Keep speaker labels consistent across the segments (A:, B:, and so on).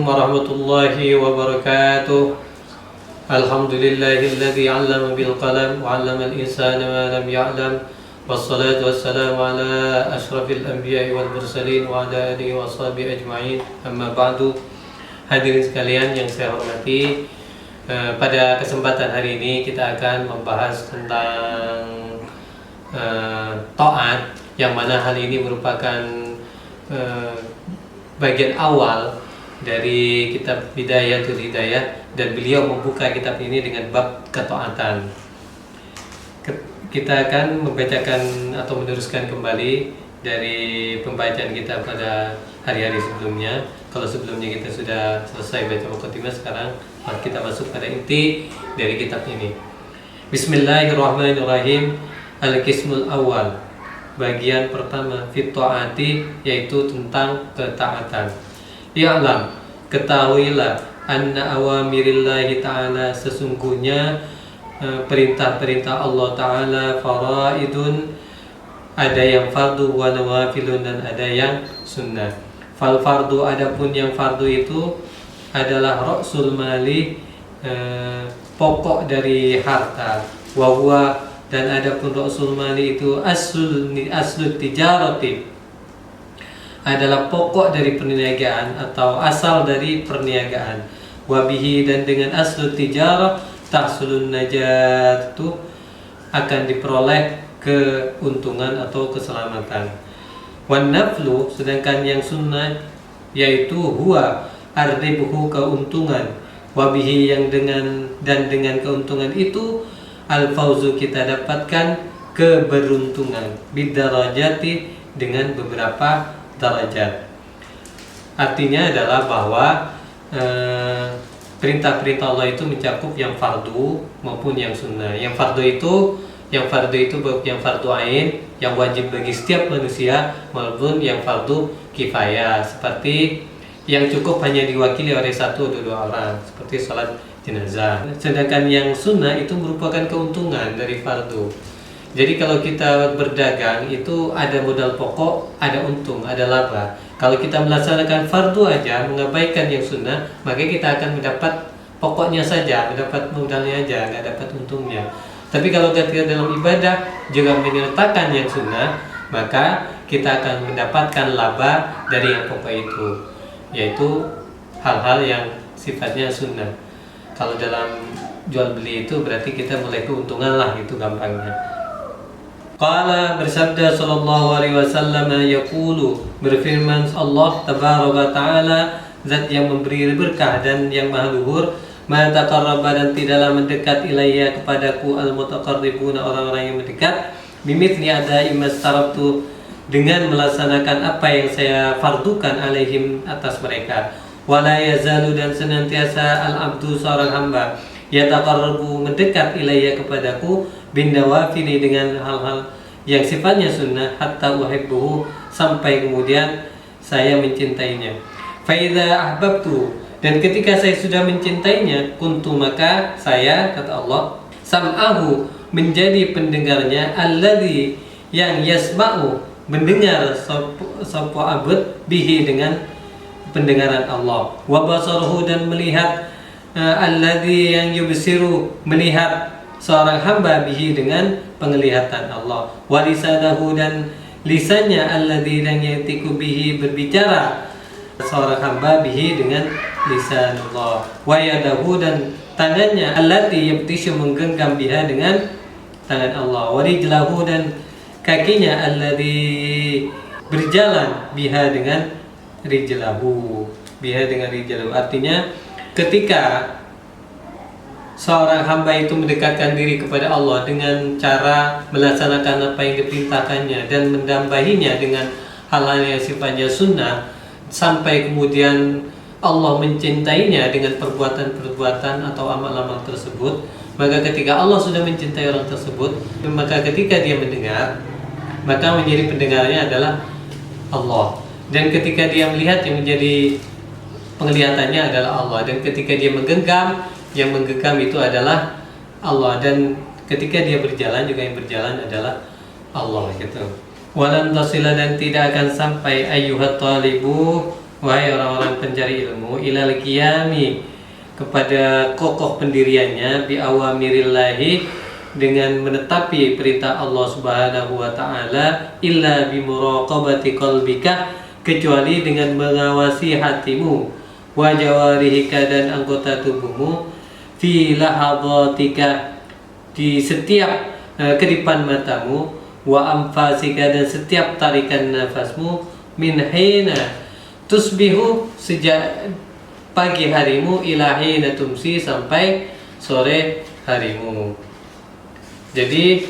A: warahmatullahi wabarakatuh. Alhamdulillahilladzi 'allama bil qalam wa 'allamal insana ma lam ya'lam. Wassalatu wassalamu ala asyrafil anbiya'i wal mursalin wa ala alihi wa sahbihi ajma'in. Amma ba'du. Hadirin sekalian yang saya hormati, pada kesempatan hari ini kita akan membahas tentang taat, yang mana hal ini merupakan bagian awal dari kitab Bidayatul Hidayah, dan beliau membuka kitab ini dengan bab ketaatan. Kita akan membacakan atau meneruskan kembali dari pembacaan kita pada hari-hari sebelumnya. Kalau sebelumnya kita sudah selesai baca muqaddimah, sekarang kita masuk pada inti dari kitab ini. Bismillahirrahmanirrahim. Al-Qismul Awal, bagian pertama, fit ta'ati, yaitu tentang ketaatan. I'lam, ketahuilah, anna awamirillahi ta'ala, sesungguhnya perintah-perintah Allah Ta'ala, faraidun, ada yang fardu, wa nawafilun, dan ada yang sunnah. Fal fardu, adapun yang fardu itu adalah ra'sul mali, pokok dari harta. Wa huwa, dan adapun ra'sul mali itu aslu tijarati, adalah pokok dari perniagaan atau asal dari perniagaan. Wabihi, dan dengan aslu tijarah, tahsulun najatu, akan diperoleh keuntungan atau keselamatan. Wan naflu, sedangkan yang sunnah yaitu huwa arribuhu, keuntungan. Wabihi, yang dengan keuntungan itu al fauzu, kita dapatkan keberuntungan. Bidarajati, dengan beberapa darajat. Artinya adalah bahwa perintah-perintah Allah itu mencakup yang fardu maupun yang sunnah. Yang fardu itu yang fardu ain, yang wajib bagi setiap manusia, maupun yang fardu kifayah, seperti yang cukup hanya diwakili oleh satu atau dua orang, seperti sholat jenazah. Sedangkan yang sunnah itu merupakan keuntungan dari fardu. Jadi kalau kita berdagang itu ada modal pokok, ada untung, ada laba. Kalau kita melaksanakan fardu aja, mengabaikan yang sunnah, maka kita akan mendapat pokoknya saja, mendapat modalnya aja, nggak dapat untungnya. Tapi kalau kita dalam ibadah juga menyertakan yang sunnah, maka kita akan mendapatkan laba dari yang pokok itu, yaitu hal-hal yang sifatnya sunnah. Kalau dalam jual beli itu berarti kita mulai keuntungan lah, itu gampangnya. Qala, bersabda sallallahu alaihi wasallam, yaqulu, berfirman Allah tabaraka taala, zat yang memberi berkah dan yang maha luhur, ma taqarraba, dan tidaklah mendekat ilayya kepadaku al mutaqarribuna, orang-orang yang mendekat, bimithli adai mastarabtu, dengan melaksanakan apa yang saya fardukan alaihim, atas mereka. Wala yazalu, dan senantiasa al abdu, seorang hamba, yataqarrabu, mendekat ilayya kepadaku, bin nawafili, dengan hal-hal yang sifatnya sunnah, hatta uhibbuhu, sampai kemudian saya mencintainya. Fa idza ahbabtu, dan ketika saya sudah mencintainya, kuntu, maka saya, kata Allah, sam'ahu, menjadi pendengarnya, alladzi, yang yasma'u, mendengar sapa abud, bihi, dengan pendengaran Allah. Wa basaruhu, dan melihat, alladzi, yang yubsiru, melihat seorang hamba, bihi, dengan penglihatan Allah. Wa lisanahu, dan lisannya, alladzi, yang yatiku bihi, berbicara seorang hamba, bihi, dengan lisan Allah. Wa yadahu, dan tangannya, allati yabtishu, menggenggam, biha, dengan tangan Allah. Wa rijlahu, dan kakinya, alladzi, berjalan, biha, dengan rijlahu, biha, dengan rijlahu. Artinya ketika seorang hamba itu mendekatkan diri kepada Allah dengan cara melaksanakan apa yang diperintahkannya dan mendambahinya dengan hal-hal yang sifatnya sunnah, sampai kemudian Allah mencintainya dengan perbuatan-perbuatan atau amal-amal tersebut, maka ketika Allah sudah mencintai orang tersebut, maka ketika dia mendengar, maka menjadi pendengarnya adalah Allah. Dan ketika dia melihat, yang menjadi penglihatannya adalah Allah. Dan ketika dia menggenggam, yang menggenggam itu adalah Allah. Dan ketika dia berjalan, juga yang berjalan adalah Allah, gitu. Walan tasila, dan tidak akan sampai, ayyuhat talibu, wahai orang-orang pencari ilmu, ilal qiyami, kepada kokoh pendiriannya, bi awamirillahi, dengan menetapi perintah Allah Subhanahu wa taala, illa bi muraqabati qalbika, kecuali dengan mengawasi hatimu, wa jawarihika, dan anggota tubuhmu, fi lahadhatika, di setiap kedipan matamu, wa anfasika, dan setiap tarikan nafasmu, min hina tusbihu, sejak pagi harimu, ila hina tumsi, sampai sore harimu. Jadi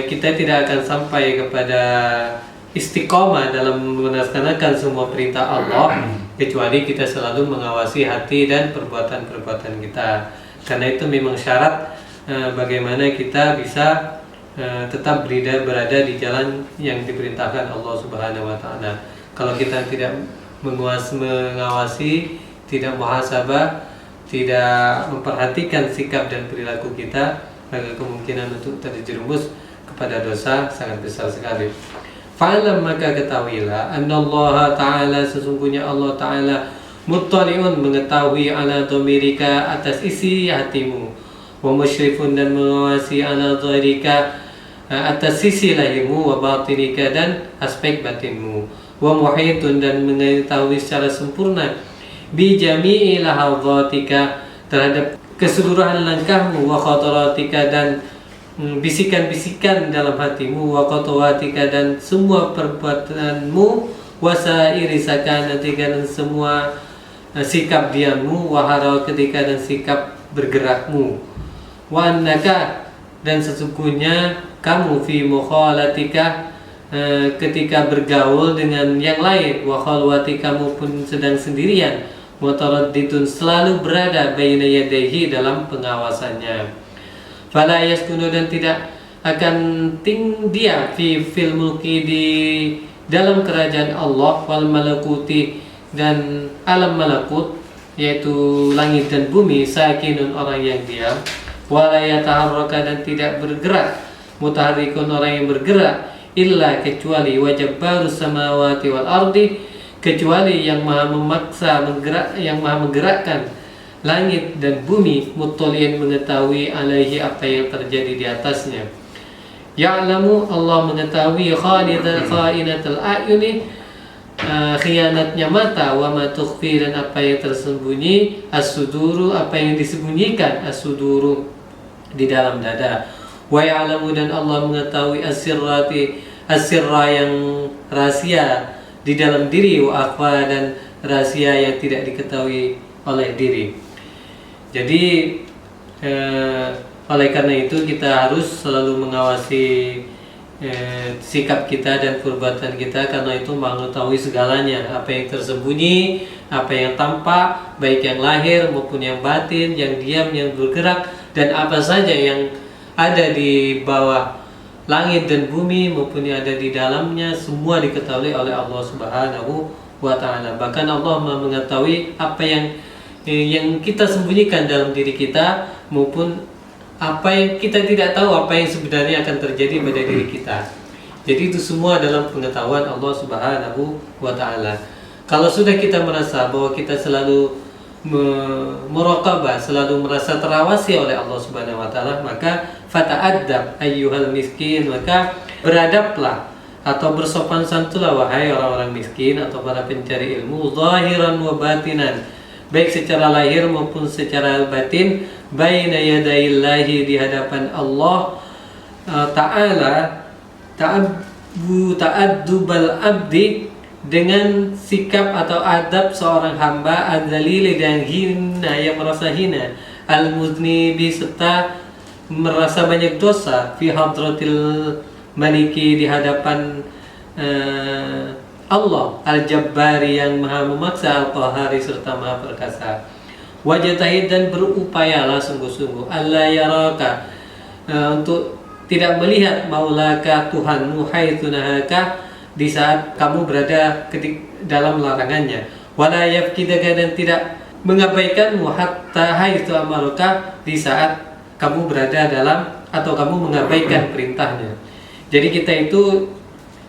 A: kita tidak akan sampai kepada istiqomah dalam melaksanakan semua perintah Allah kecuali kita selalu mengawasi hati dan perbuatan-perbuatan kita. Karena itu memang syarat bagaimana kita bisa tetap berada di jalan yang diperintahkan Allah Subhanahu wa taala. Kalau kita tidak mengawasi, tidak muhasabah, tidak memperhatikan sikap dan perilaku kita, maka kemungkinan untuk terjerumus kepada dosa sangat besar sekali. Fa'lam, maka ketahuilah, annallaha ta'ala, sesungguhnya Allah ta'ala, muttali'un, mengetahui, ala dhamirika, atas isi hatimu, wa musyrifun, dan mengawasi, ala dhahirika, atas sisi lahirmu, wa batinika, dan aspek batinmu, wa muhitun, dan mengetahui secara sempurna, bi jami'i lahadhatika, terhadap keseluruhan langkahmu, wa khataratika, dan bisikan-bisikan dalam hatimu, wa khatawatika, dan semua perbuatanmu, wa sa'iri sakanatika, dan semua sikap diammu, wa harakatika, dan sikap bergerakmu, wa annaka, dan sesungguhnya kamu, fi mukhalatika, ketika bergaul dengan yang lain, wa khalwatika, maupun sedang sendirian, mutaraddidun, selalu berada, baina yadayhi, dalam pengawasannya, fala yaskunu, dan tidak akan dia, fil mulki, di dalam kerajaan Allah, wal malakuti, dan alam malakut, yaitu langit dan bumi, sakinun, orang yang diam, wala yataharraka, dan tidak bergerak, mutaharrikun, orang yang bergerak, illa, kecuali, wajabbarus samawati wal ardi, kecuali yang maha memaksa, yang maha menggerakkan langit dan bumi, muttali'in, mengetahui, alaihi, apa yang terjadi di atasnya, ya'lamu, Allah mengetahui, kha'inatul a'yuni, khianatnya mata, wa ma tukhfi, dan apa yang tersembunyi, as-suduru, apa yang disembunyikan, as-suduru, di dalam dada, wa ya'lamu, dan Allah mengetahui, as-sirra, yang rahasia di dalam diri, wa akhfa, dan rahasia yang tidak diketahui oleh diri. Jadi oleh karena itu kita harus selalu mengawasi sikap kita dan perbuatan kita, karena itu mengetahui segalanya, apa yang tersembunyi, apa yang tampak, baik yang lahir maupun yang batin, yang diam, yang bergerak, dan apa saja yang ada di bawah langit dan bumi maupun yang ada di dalamnya, semua diketahui oleh Allah Subhanahu wa taala. Bahkan Allah mengetahui apa yang kita sembunyikan dalam diri kita, maupun apa yang kita tidak tahu, apa yang sebenarnya akan terjadi pada diri kita. Jadi itu semua dalam pengetahuan Allah Subhanahu wa taala. Kalau sudah kita merasa bahwa kita selalu muraqabah, selalu merasa terawasi oleh Allah Subhanahu wa taala, maka fata'addab ayyuhal miskin, maka beradablah atau bersopan santunlah, wahai orang-orang miskin atau para pencari ilmu, zahiran wa batinan, baik secara lahir maupun secara batin, baina yadayillahi, di hadapan Allah ta'ala, ta'addubal abdi, dengan sikap atau adab seorang hamba, adzalili, dan hina, yang merasa hina, al-muznibi, serta merasa banyak dosa, fi hadratil maliki, di hadapan Allah, al-jabbari, yang maha memaksa, al-qahari, serta maha perkasa. Wajatahid, dan berupayalah sungguh-sungguh, alla yaraka, untuk tidak melihat, maulaka, Tuhanmu, haitsu nahaka, di saat kamu berada dalam larangannya, wala yafkidaka, dan tidak mengabaikanmu, hatta haitsu amaraka, di saat kamu berada dalam atau kamu mengabaikan perintahnya. Jadi kita itu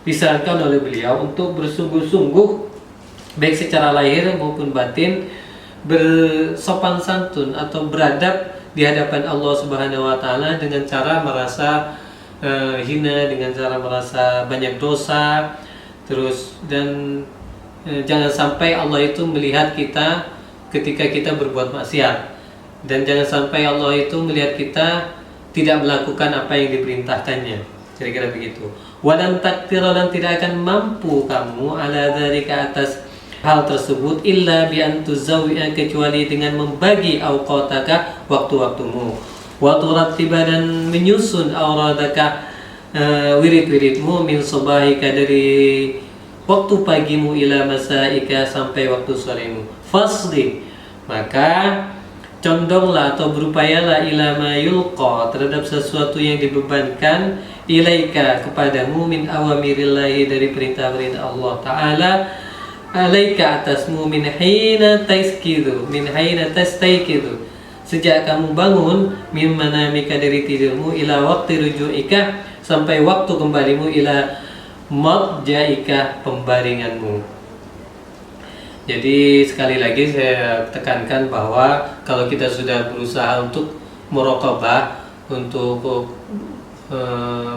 A: disarankan oleh beliau untuk bersungguh-sungguh baik secara lahir maupun batin, bersopan santun atau beradab di hadapan Allah Subhanahu wa taala dengan cara merasa hina, dengan cara merasa banyak dosa, terus dan jangan sampai Allah itu melihat kita ketika kita berbuat maksiat, dan jangan sampai Allah itu melihat kita tidak melakukan apa yang diperintahkannya. Kira-kira begitu. Walan takdiru, dan tidak akan mampu kamu ala dzalika atas hal tersebut illa bi an tuzawwi'a, kecuali dengan membagi awqataka, waktu-waktumu, wa turattiba, dan menyusun auradaka, wirid-wiridmu, min subahika, dari waktu pagimu, ila masaika, sampai waktu soremu. Fasli, maka condonglah atau berupayalah ila ma yulqa, terhadap sesuatu yang dibebankan, ilaika, kepadamu, min awamirillahi, dari perintah-perintah Allah Ta'ala, alaika, atasmu, min hina taiskidu, sejak kamu bangun, min manamika, dari tidurmu, ila waktu ruju'ika, sampai waktu kembalimu, ila madja'ika, pembaringanmu. Jadi sekali lagi saya tekankan bahwa kalau kita sudah berusaha untuk muraqabah, untuk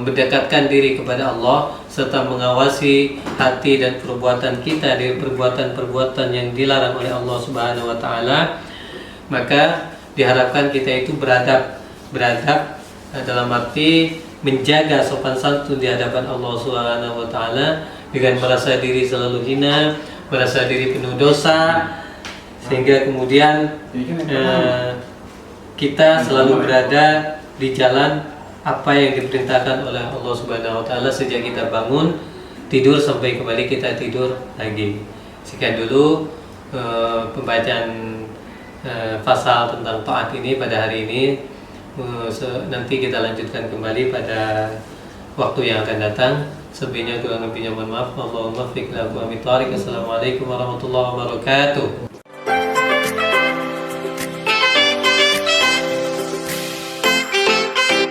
A: mendekatkan diri kepada Allah, serta mengawasi hati dan perbuatan kita dari perbuatan-perbuatan yang dilarang oleh Allah Subhanahu wa taala, maka diharapkan kita itu beradab dalam arti menjaga sopan santun di hadapan Allah Subhanahu wa taala, dengan merasa diri selalu hina, merasa diri penuh dosa, sehingga kemudian kita selalu berada di jalan apa yang diperintahkan oleh Allah Subhanahu wa taala sejak kita bangun tidur sampai kembali kita tidur lagi. Sekian dulu pembacaan pasal tentang taat ini pada hari ini. Nanti kita lanjutkan kembali pada waktu yang akan datang. Sebelumnya kurang lebihnya mohon maaf. Allahumma fiqh lakum amin tarik. Assalamualaikum warahmatullahi wabarakatuh.